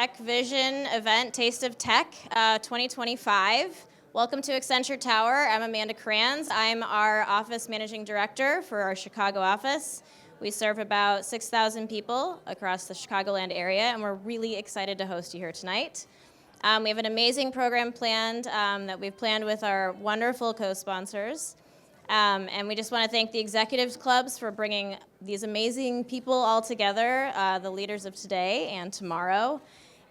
Tech Vision event, Taste of Tech 2025. Welcome to Accenture Tower. I'm Amanda Kranz. I'm our office managing director for our Chicago office. We serve about 6,000 people across the Chicagoland area, and we're really excited to host you here tonight. We have an amazing program planned that we've planned with our wonderful co-sponsors. And we just want to thank the executives clubs for bringing these amazing people all together, the leaders of today and tomorrow.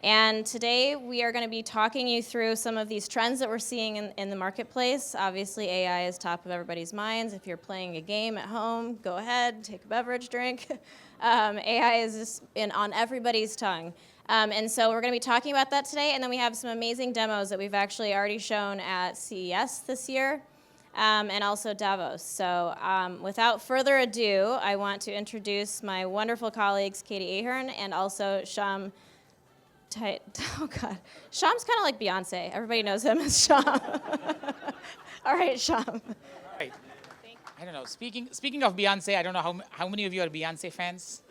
And today we are going to be talking you through some of these trends that we're seeing in the marketplace. Obviously, AI is top of everybody's minds. If you're playing a game at home, go ahead, take a beverage, drink. AI is just on everybody's tongue. And so we're going to be talking about that today. And then we have some amazing demos that we've actually already shown at CES this year. And also Davos. So without further ado, I want to introduce my wonderful colleagues, Katie Ahern, and also Sham. Oh God, Sham's kind of like Beyonce. Everybody knows him as Sham. All right, Sham. Right. I don't know. Speaking of Beyonce, I don't know how many of you are Beyonce fans.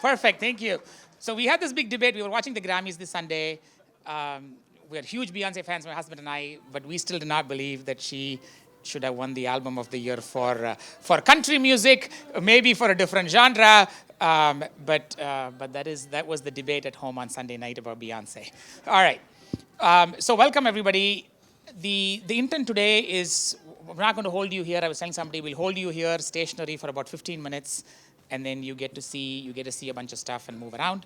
Perfect. Thank you. So we had this big debate. We were watching the Grammys this Sunday. We are huge Beyonce fans, my husband and I, but we still did not believe that she should have won the Album of the Year for country music, maybe for a different genre. But that was the debate at home on Sunday night about Beyonce. All right. So welcome everybody. The intent today is we're not going to hold you here. I was telling somebody we'll hold you here stationary for about 15 minutes, and then you get to see a bunch of stuff and move around.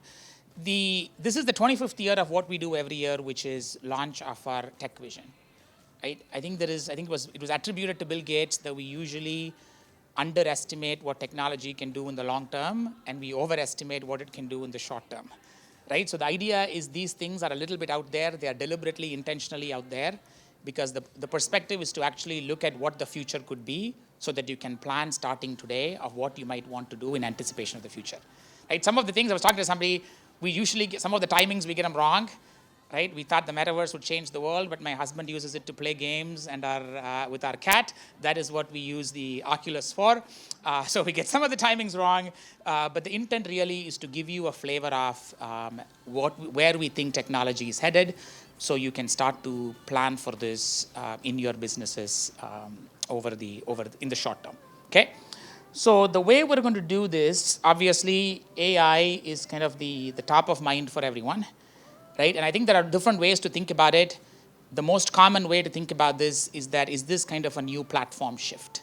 This is the 25th year of what we do every year, which is launch of our tech vision. Right? I think it was attributed to Bill Gates that we usually underestimate what technology can do in the long term, and we overestimate what it can do in the short term. Right? So the idea is these things are a little bit out there. They are deliberately, intentionally out there, because the perspective is to actually look at what the future could be, so that you can plan starting today of what you might want to do in anticipation of the future. Right? Some of the things I was talking to somebody. We usually get some of the timings, we get them wrong, right? We thought the metaverse would change the world, but my husband uses it to play games and with our cat. That is what we use the Oculus for. So we get some of the timings wrong, but the intent really is to give you a flavor of where we think technology is headed, so you can start to plan for this in your businesses in the short term, okay? So the way we're going to do this, obviously, AI is kind of the top of mind for everyone, right? And I think there are different ways to think about it. The most common way to think about this is this kind of a new platform shift,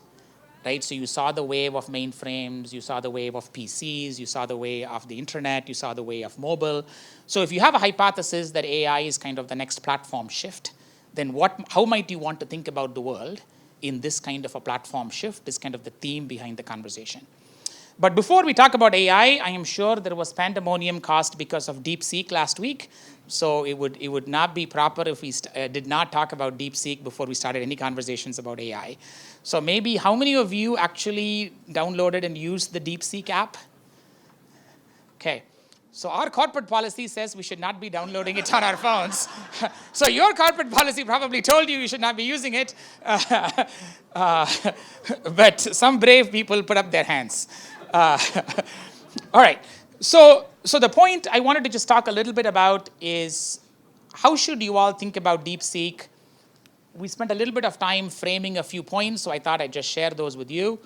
right? So you saw the wave of mainframes, you saw the wave of PCs, you saw the wave of the internet, you saw the wave of mobile. So if you have a hypothesis that AI is kind of the next platform shift, then how might you want to think about the world in this kind of a platform shift is kind of the theme behind the conversation. But before we talk about AI, I am sure there was pandemonium caused because of DeepSeek last week. So it would not be proper if we did not talk about DeepSeek before we started any conversations about AI. So maybe how many of you actually downloaded and used the DeepSeek app? Okay. So our corporate policy says we should not be downloading it on our phones. So your corporate policy probably told you should not be using it. But some brave people put up their hands. All right. So the point I wanted to just talk a little bit about is how should you all think about DeepSeek? We spent a little bit of time framing a few points, so I thought I'd just share those with you.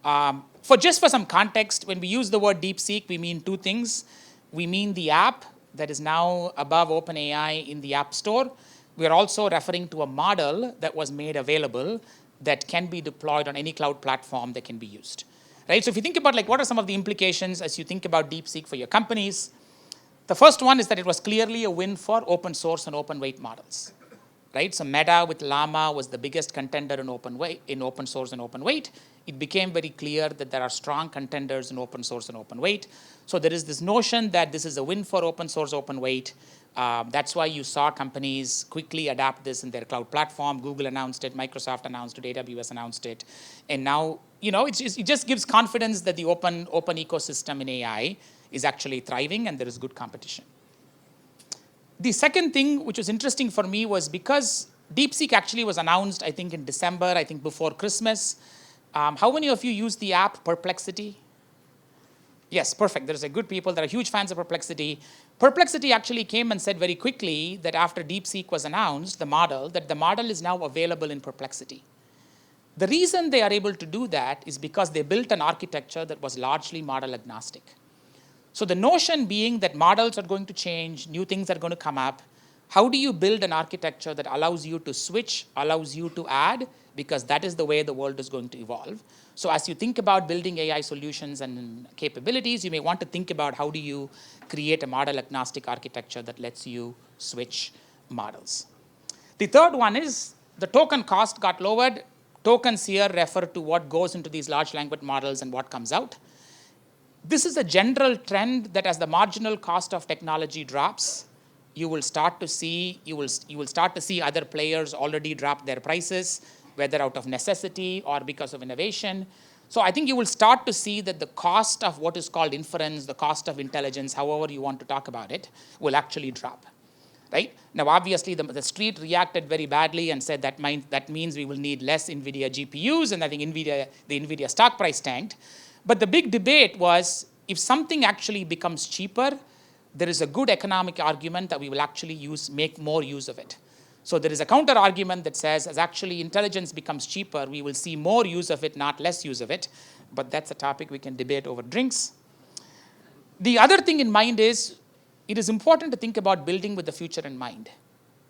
For some context, when we use the word DeepSeek, we mean two things. We mean the app that is now above OpenAI in the App Store. We are also referring to a model that was made available that can be deployed on any cloud platform that can be used. Right? So if you think about what are some of the implications as you think about DeepSeek for your companies, the first one is that it was clearly a win for open source and open weight models. Right? So Meta with Llama was the biggest contender in open source and open weight. It became very clear that there are strong contenders in open source and open weight. So there is this notion that this is a win for open source, open weight. That's why you saw companies quickly adapt this in their cloud platform. Google announced it, Microsoft announced it, AWS announced it. And now, it just gives confidence that the open ecosystem in AI is actually thriving and there is good competition. The second thing which was interesting for me was because DeepSeek actually was announced, I think in December, I think before Christmas. How many of you use the app Perplexity? Yes, perfect. There's a good people that are huge fans of Perplexity. Perplexity actually came and said very quickly that after DeepSeek was announced, that the model is now available in Perplexity. The reason they are able to do that is because they built an architecture that was largely model agnostic. So the notion being that models are going to change, new things are going to come up. How do you build an architecture that allows you to switch, allows you to add? Because that is the way the world is going to evolve. So as you think about building AI solutions and capabilities, you may want to think about how do you create a model agnostic architecture that lets you switch models. The third one is the token cost got lowered. Tokens here refer to what goes into these large language models and what comes out. This is a general trend that as the marginal cost of technology drops, you will start to see other players already drop their prices, whether out of necessity or because of innovation. So I think you will start to see that the cost of what is called inference, the cost of intelligence, however you want to talk about it, will actually drop. Right? Now, obviously, the street reacted very badly and said that means we will need less NVIDIA GPUs, and I think the NVIDIA stock price tanked. But the big debate was, if something actually becomes cheaper, there is a good economic argument that we will actually make more use of it. So there is a counter argument that says, as actually intelligence becomes cheaper, we will see more use of it, not less use of it. But that's a topic we can debate over drinks. The other thing in mind is, it is important to think about building with the future in mind.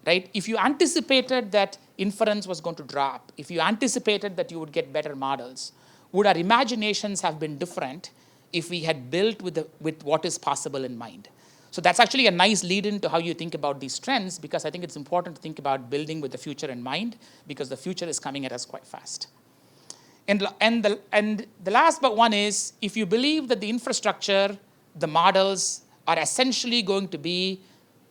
Right? If you anticipated that inference was going to drop, if you anticipated that you would get better models, would our imaginations have been different if we had built with what is possible in mind? So that's actually a nice lead-in to how you think about these trends, because I think it's important to think about building with the future in mind, because the future is coming at us quite fast. And the last but one is, if you believe that the infrastructure, the models are essentially going to be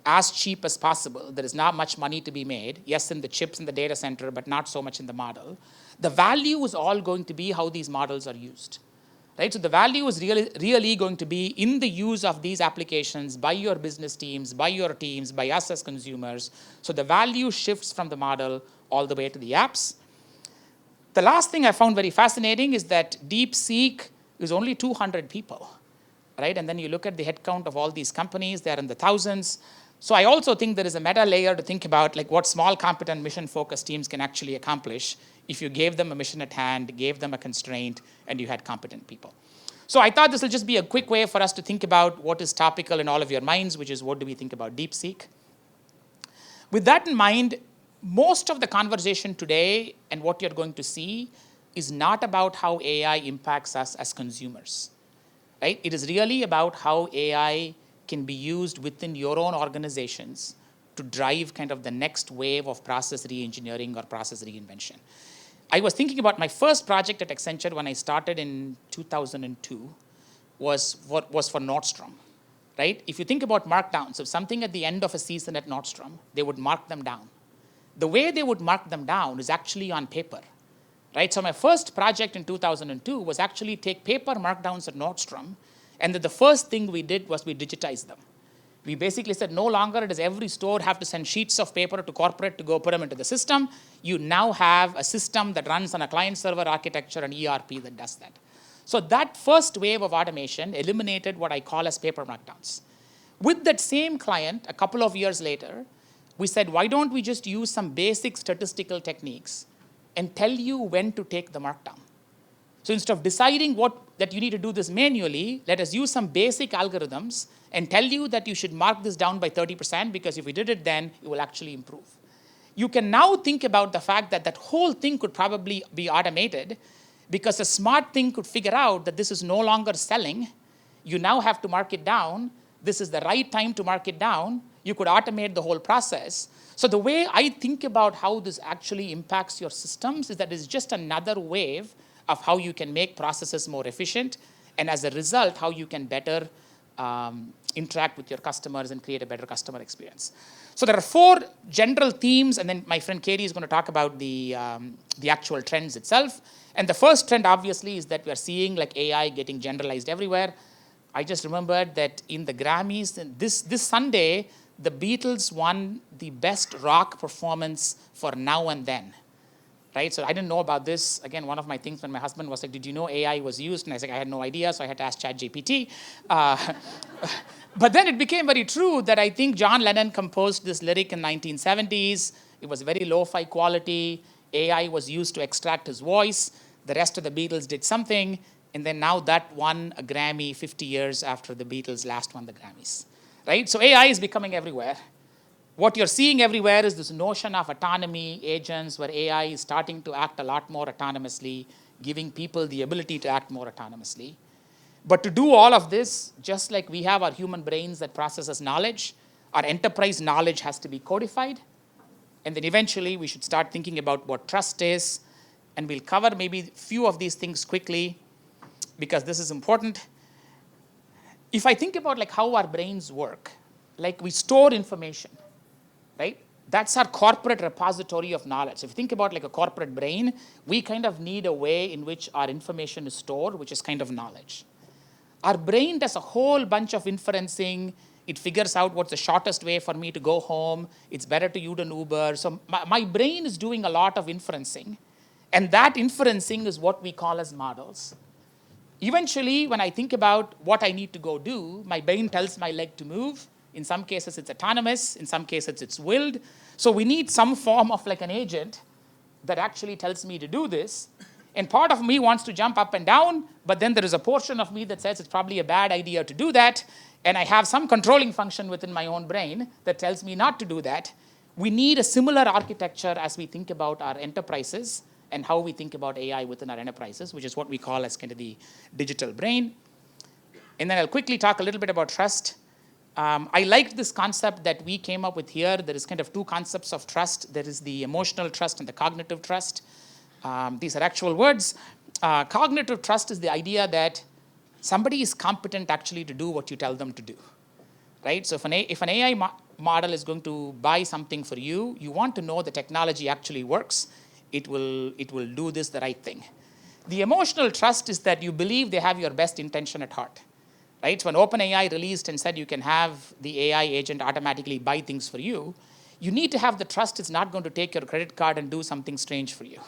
as cheap as possible, there is not much money to be made, yes, in the chips in the data center, but not so much in the model, the value is all going to be how these models are used. Right? So the value is really going to be in the use of these applications by your business teams, by your teams, by us as consumers. So the value shifts from the model all the way to the apps. The last thing I found very fascinating is that DeepSeek is only 200 people. Right? And then you look at the headcount of all these companies, they're in the thousands. So I also think there is a meta layer to think about, like what small, competent, mission-focused teams can actually accomplish if you gave them a mission at hand, gave them a constraint, and you had competent people. So I thought this will just be a quick way for us to think about what is topical in all of your minds, which is what do we think about DeepSeek. With that in mind, most of the conversation today and what you're going to see is not about how AI impacts us as consumers. Right? It is really about how AI can be used within your own organizations to drive kind of the next wave of process re-engineering or process reinvention. I was thinking about my first project at Accenture when I started in 2002 was for Nordstrom. Right? If you think about markdowns, if something at the end of a season at Nordstrom, they would mark them down. The way they would mark them down is actually on paper. Right? So my first project in 2002 was actually take paper markdowns at Nordstrom, and the first thing we did was we digitized them. We basically said no longer does every store have to send sheets of paper to corporate to go put them into the system. You now have a system that runs on a client-server architecture and ERP that does that. So that first wave of automation eliminated what I call as paper markdowns. With that same client, a couple of years later, we said, why don't we just use some basic statistical techniques and tell you when to take the markdown? So instead of deciding that you need to do this manually, let us use some basic algorithms and tell you that you should mark this down by 30%, because if we did it then, it will actually improve. You can now think about the fact that that whole thing could probably be automated, because a smart thing could figure out that this is no longer selling. You now have to mark it down. This is the right time to mark it down. You could automate the whole process. So the way I think about how this actually impacts your systems is that it's just another wave of how you can make processes more efficient, and as a result, how you can better interact with your customers and create a better customer experience. So there are 4 general themes, and then my friend Katie is going to talk about the actual trends itself. And the first trend, obviously, is that we are seeing like AI getting generalized everywhere. I just remembered that in the Grammys, this Sunday, the Beatles won the best rock performance for Now and Then. right? So I didn't know about this. Again, one of my things when my husband was like, did you know AI was used? And I said, I had no idea, so I had to ask ChatGPT. But then it became very true that I think John Lennon composed this lyric in 1970s. It was very lo-fi quality. AI was used to extract his voice. The rest of the Beatles did something. And then now that won a Grammy 50 years after the Beatles last won the Grammys, right? So AI is becoming everywhere. What you're seeing everywhere is this notion of autonomy, agents, where AI is starting to act a lot more autonomously, giving people the ability to act more autonomously. But to do all of this, just like we have our human brains that processes knowledge, our enterprise knowledge has to be codified. And then eventually we should start thinking about what trust is. And we'll cover maybe a few of these things quickly because this is important. If I think about like how our brains work, like we store information, right? That's our corporate repository of knowledge. If you think about like a corporate brain, we kind of need a way in which our information is stored, which is kind of knowledge. Our brain does a whole bunch of inferencing. It figures out what's the shortest way for me to go home. It's better to use an Uber. So my brain is doing a lot of inferencing. And that inferencing is what we call as models. Eventually, when I think about what I need to go do, my brain tells my leg to move. In some cases, it's autonomous. In some cases, it's willed. So we need some form of like an agent that actually tells me to do this. And part of me wants to jump up and down, but then there is a portion of me that says it's probably a bad idea to do that. And I have some controlling function within my own brain that tells me not to do that. We need a similar architecture as we think about our enterprises and how we think about AI within our enterprises, which is what we call as kind of the digital brain. And then I'll quickly talk a little bit about trust. I liked this concept that we came up with here. There is kind of two concepts of trust. There is the emotional trust and the cognitive trust. These are actual words. Cognitive trust is the idea that somebody is competent actually to do what you tell them to do, right? So if an AI model is going to buy something for you, you want to know the technology actually works. It will do this the right thing. The emotional trust is that you believe they have your best intention at heart, right? So when OpenAI released and said you can have the AI agent automatically buy things for you, you need to have the trust it's not going to take your credit card and do something strange for you,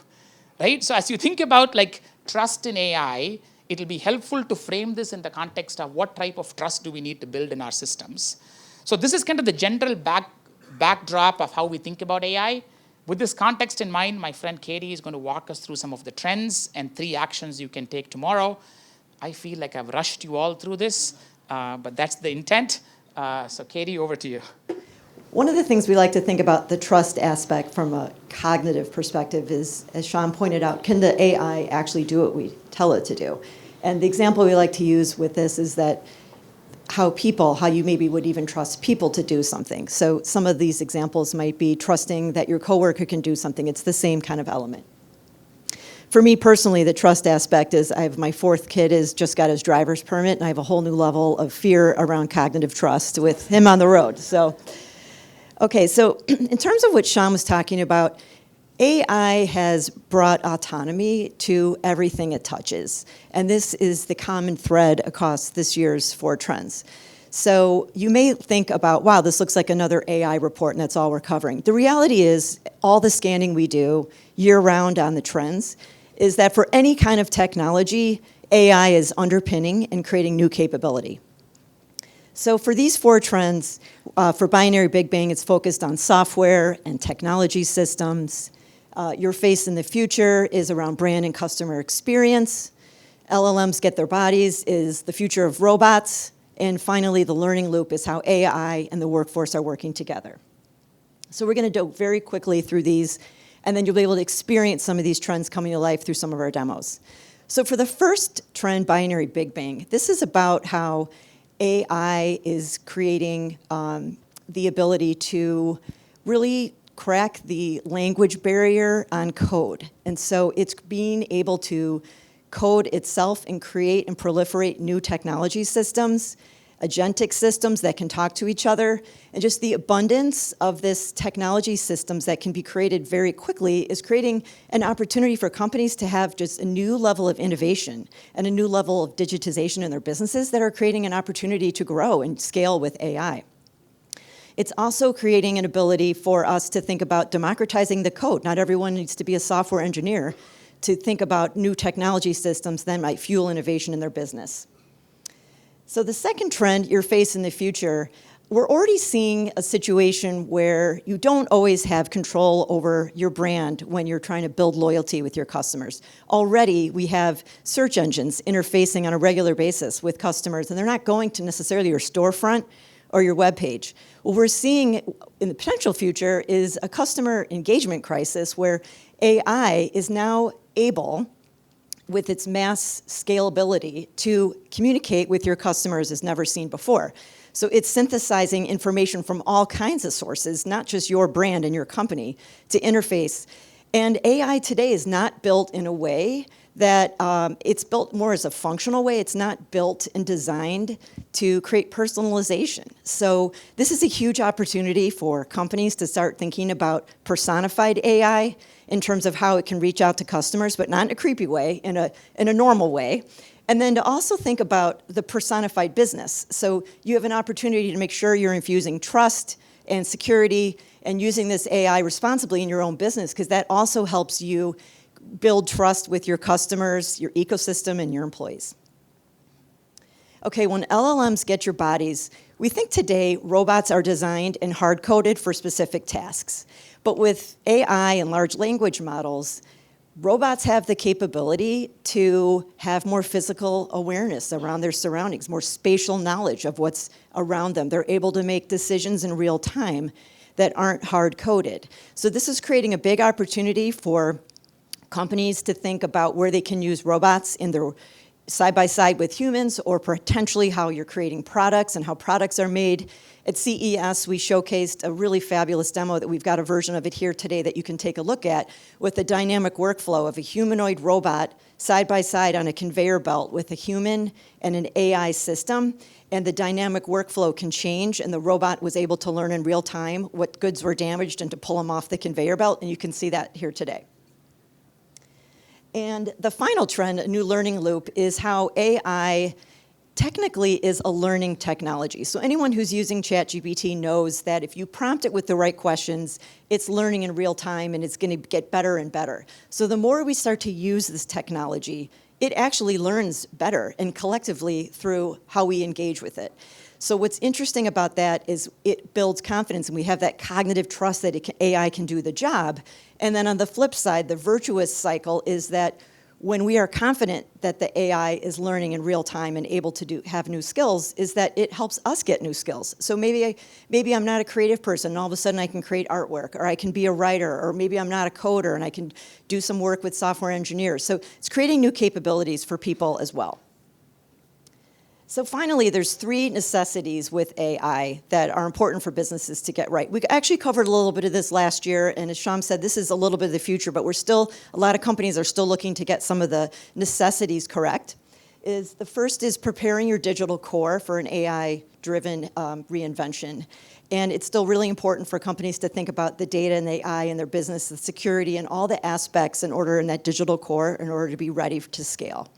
right? So as you think about like trust in AI, it'll be helpful to frame this in the context of what type of trust do we need to build in our systems. So this is kind of the general backdrop of how we think about AI. With this context in mind, my friend Katie is going to walk us through some of the trends and 3 actions you can take tomorrow. I feel like I've rushed you all through this, but that's the intent. So Katie, over to you. One of the things we like to think about the trust aspect from a cognitive perspective is, as Sean pointed out, can the AI actually do what we tell it to do? And the example we like to use with this is that how you maybe would even trust people to do something. So some of these examples might be trusting that your coworker can do something. It's the same kind of element. For me personally, the trust aspect is I have my 4th kid has just got his driver's permit, and I have a whole new level of fear around cognitive trust with him on the road. So, okay, so in terms of what Sean was talking about, AI has brought autonomy to everything it touches. And this is the common thread across this year's 4 trends. So you may think about, wow, this looks like another AI report and that's all we're covering. The reality is all the scanning we do year-round on the trends is that for any kind of technology, AI is underpinning and creating new capability. So for these 4 trends, for Binary Big Bang, it's focused on software and technology systems. Your face in the future is around brand and customer experience. LLMs get their bodies is the future of robots. And finally, the learning loop is how AI and the workforce are working together. So we're going to go very quickly through these, and then you'll be able to experience some of these trends coming to life through some of our demos. So for the first trend, Binary Big Bang, this is about how AI is creating the ability to really crack the language barrier on code. And so it's being able to code itself and create and proliferate new technology systems, agentic systems that can talk to each other, and just the abundance of this technology systems that can be created very quickly is creating an opportunity for companies to have just a new level of innovation and a new level of digitization in their businesses that are creating an opportunity to grow and scale with AI. It's also creating an ability for us to think about democratizing the code. Not everyone needs to be a software engineer to think about new technology systems that might fuel innovation in their business. So the second trend you're facing in the future, we're already seeing a situation where you don't always have control over your brand when you're trying to build loyalty with your customers. Already, we have search engines interfacing on a regular basis with customers, and they're not going to necessarily your storefront or your web page. What we're seeing in the potential future is a customer engagement crisis where AI is now able, with its mass scalability, to communicate with your customers as never seen before. So it's synthesizing information from all kinds of sources, not just your brand and your company, to interface. And AI today is not built in a way that it's built more as a functional way. It's not built and designed to create personalization. So this is a huge opportunity for companies to start thinking about personified AI in terms of how it can reach out to customers, but not in a creepy way, in a normal way. And then to also think about the personified business. So you have an opportunity to make sure you're infusing trust and security and using this AI responsibly in your own business, because that also helps you build trust with your customers, your ecosystem, and your employees. Okay, when LLMs get your bodies, we think today robots are designed and hard-coded for specific tasks. But with AI and large language models, robots have the capability to have more physical awareness around their surroundings, more spatial knowledge of what's around them. They're able to make decisions in real time that aren't hard-coded. So this is creating a big opportunity for companies to think about where they can use robots in their side-by-side with humans, or potentially how you're creating products and how products are made. At CES, we showcased a really fabulous demo that we've got a version of it here today that you can take a look at, with the dynamic workflow of a humanoid robot side-by-side on a conveyor belt with a human and an AI system. And the dynamic workflow can change, and the robot was able to learn in real time what goods were damaged and to pull them off the conveyor belt, and you can see that here today. And the final trend, a new learning loop, is how AI technically is a learning technology. So anyone who's using ChatGPT knows that if you prompt it with the right questions, it's learning in real time and it's going to get better and better. So the more we start to use this technology, it actually learns better and collectively through how we engage with it. So what's interesting about that is it builds confidence, and we have that cognitive trust that AI can do the job. And then on the flip side, the virtuous cycle is that when we are confident that the AI is learning in real time and able to have new skills, is that it helps us get new skills. So maybe I'm not a creative person, and all of a sudden I can create artwork, or I can be a writer, or maybe I'm not a coder and I can do some work with software engineers. So it's creating new capabilities for people as well. So finally, there's 3 necessities with AI that are important for businesses to get right. We actually covered a little bit of this last year, and as Sham said, this is a little bit of the future, but a lot of companies are still looking to get some of the necessities correct. The first is preparing your digital core for an AI-driven reinvention. And it's still really important for companies to think about the data and the AI in their business, the security, and all the aspects in that digital core in order to be ready to scale.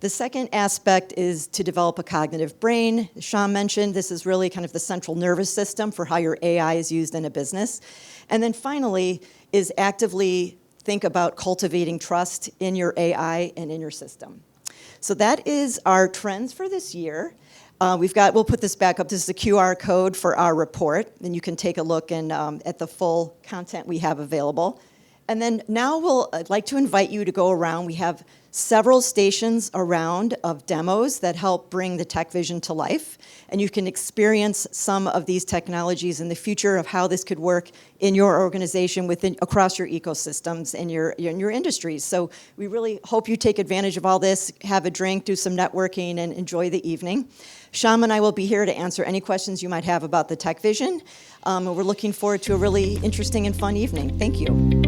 The second aspect is to develop a cognitive brain. As Sham mentioned, this is really kind of the central nervous system for how your AI is used in a business. And then finally is actively think about cultivating trust in your AI and in your system. So that is our trends for this year. We'll put this back up. This is the QR code for our report, and you can take a look at the full content we have available. And then now I'd like to invite you to go around. We have several stations around of demos that help bring the tech vision to life. And you can experience some of these technologies in the future of how this could work in your organization, across your ecosystems and your industries. So we really hope you take advantage of all this, have a drink, do some networking, and enjoy the evening. Sham and I will be here to answer any questions you might have about the tech vision. And we're looking forward to a really interesting and fun evening. Thank you.